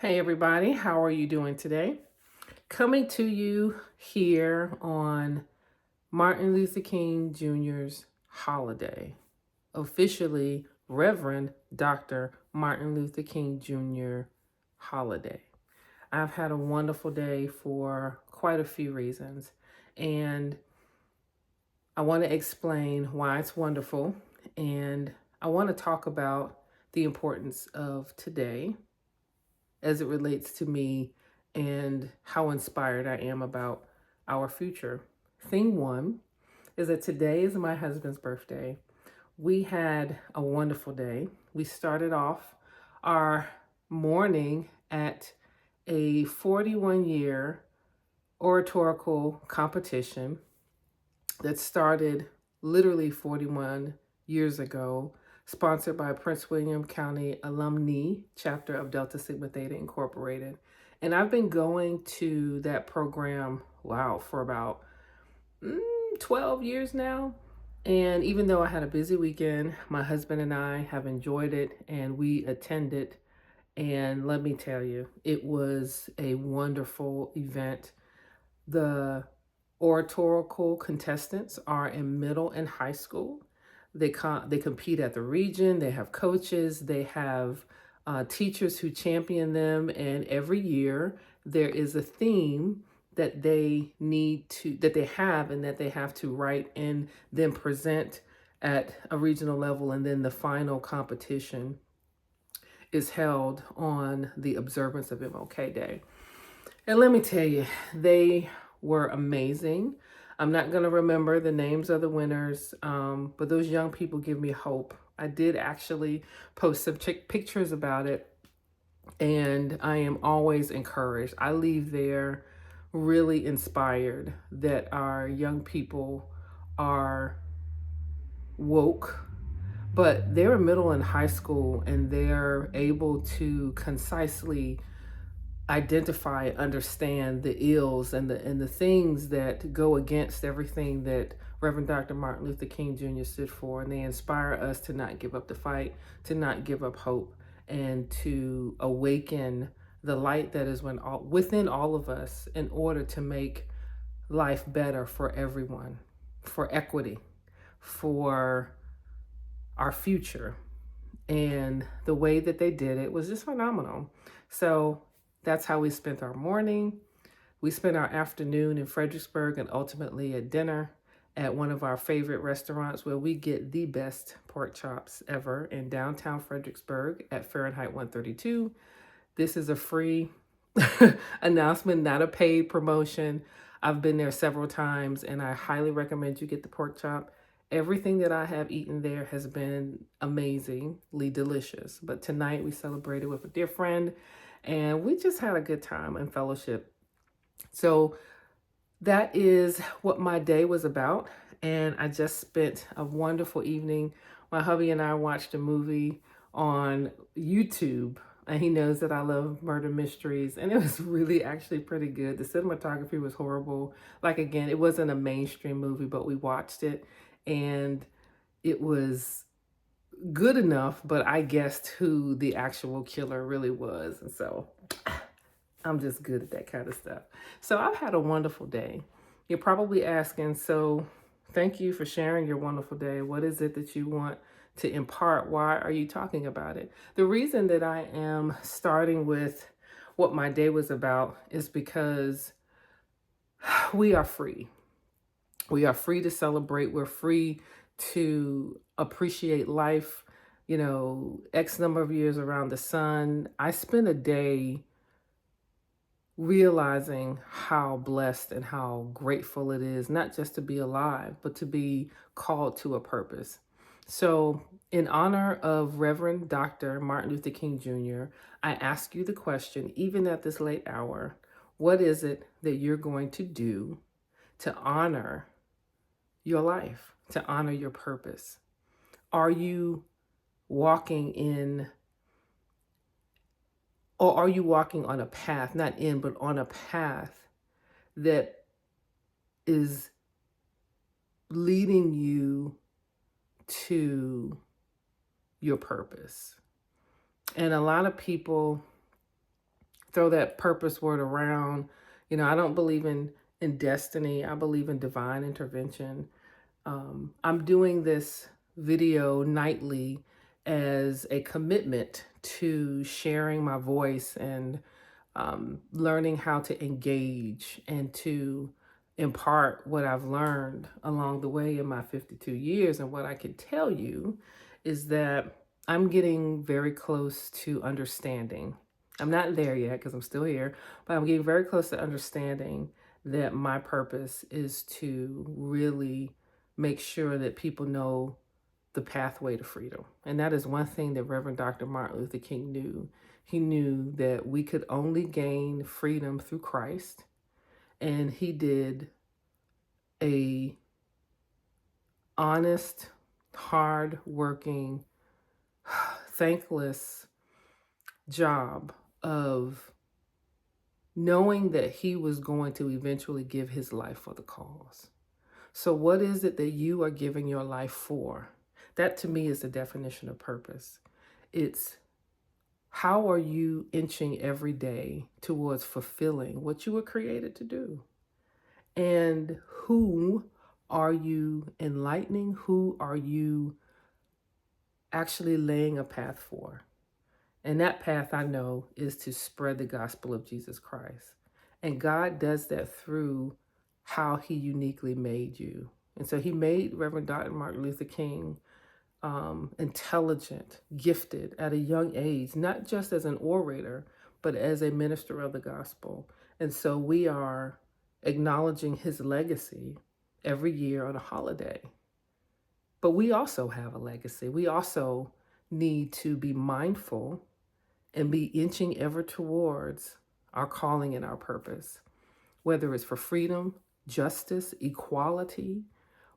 Hey everybody, how are you doing today? Coming to you here on Martin Luther King Jr.'s holiday, officially Reverend Dr. Martin Luther King Jr. holiday. I've had a wonderful day for quite a few reasons, and I want to explain why it's wonderful, and I want to talk about the importance of today as it relates to me and how inspired I am about our future. Thing one is that today is my husband's birthday. We had a wonderful day. We started off our morning at a 41-year oratorical competition that started literally 41 years ago, sponsored by Prince William County Alumni Chapter of Delta Sigma Theta Incorporated. And I've been going to that program, wow, for about 12 years now. And even though I had a busy weekend, my husband and I have enjoyed it and we attended. And let me tell you, it was a wonderful event. The oratorical contestants are in middle and high school. They compete at the region. They have coaches. They have teachers who champion them. And every year there is a theme that they have and that they have to write and then present at a regional level. And then the final competition is held on the observance of MLK Day. And let me tell you, they were amazing. I'm not going to remember the names of the winners, but those young people give me hope. I did actually post some pictures about it, and I am always encouraged. I leave there really inspired that our young people are woke, but they're in middle and high school, and they're able to concisely identify, understand the ills and the things that go against everything that Reverend Dr. Martin Luther King Jr. stood for. And they inspire us to not give up the fight, to not give up hope, and to awaken the light that is within all of us in order to make life better for everyone, for equity, for our future. And the way that they did it was just phenomenal. So that's how we spent our morning. We spent our afternoon in Fredericksburg and ultimately at dinner at one of our favorite restaurants where we get the best pork chops ever in downtown Fredericksburg at Fahrenheit 132. This is a free announcement, not a paid promotion. I've been there several times and I highly recommend you get the pork chop. Everything that I have eaten there has been amazingly delicious. But tonight we celebrated with a dear friend and we just had a good time and fellowship. So that is what my day was about. And I just spent a wonderful evening. My hubby and I watched a movie on YouTube, and he knows that I love murder mysteries, and it was really actually pretty good. The cinematography was horrible. Like, again, it wasn't a mainstream movie, but we watched it and it was good enough, but I guessed who the actual killer really was. And so I'm just good at that kind of stuff. So I've had a wonderful day. You're probably asking, so thank you for sharing your wonderful day. What is it that you want to impart? Why are you talking about it? The reason that I am starting with what my day was about is because we are free. We are free to celebrate. We're free to appreciate life, X number of years around the sun. I spent a day realizing how blessed and how grateful it is, not just to be alive, but to be called to a purpose. So, in honor of Reverend Dr. Martin Luther King Jr., I ask you the question, even at this late hour, what is it that you're going to do to honor your life, to honor your purpose? Are you walking in, or are you walking on a path, not in, but on a path that is leading you to your purpose? And a lot of people throw that purpose word around. I don't believe in destiny. I believe in divine intervention. I'm doing this video nightly as a commitment to sharing my voice and learning how to engage and to impart what I've learned along the way in my 52 years. And what I can tell you is that I'm getting very close to understanding. I'm not there yet because I'm still here, but I'm getting very close to understanding that my purpose is to really make sure that people know the pathway to freedom. And that is one thing that Reverend Dr. Martin Luther King knew. He knew that we could only gain freedom through Christ. And he did a honest, hard-working, thankless job of knowing that he was going to eventually give his life for the cause. So what is it that you are giving your life for? That to me is the definition of purpose. It's how are you inching every day towards fulfilling what you were created to do? And who are you enlightening? Who are you actually laying a path for? And that path, I know, is to spread the gospel of Jesus Christ. And God does that through how he uniquely made you. And so he made Reverend Dr. Martin Luther King intelligent, gifted at a young age, not just as an orator, but as a minister of the gospel. And so we are acknowledging his legacy every year on a holiday. But we also have a legacy. We also need to be mindful and be inching ever towards our calling and our purpose, whether it's for freedom, justice, equality,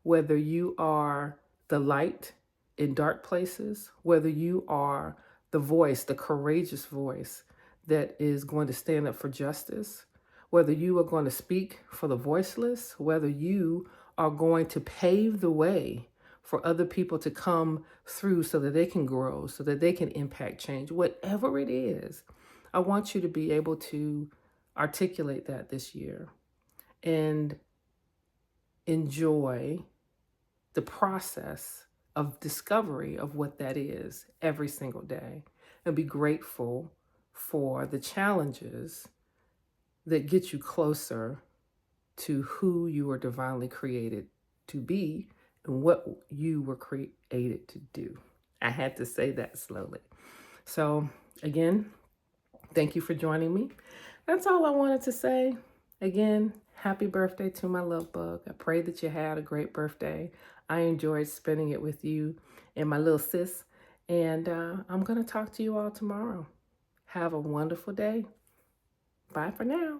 whether you are the light in dark places, whether you are the voice, the courageous voice that is going to stand up for justice, whether you are going to speak for the voiceless, whether you are going to pave the way for other people to come through so that they can grow, so that they can impact change, whatever it is, I want you to be able to articulate that this year and enjoy the process of discovery of what that is every single day, and be grateful for the challenges that get you closer to who you were divinely created to be and what you were created to do. I had to say that slowly. So again, thank you for joining me. That's all I wanted to say. Again, happy birthday to my love bug. I pray that you had a great birthday. I enjoyed spending it with you and my little sis. And I'm going to talk to you all tomorrow. Have a wonderful day. Bye for now.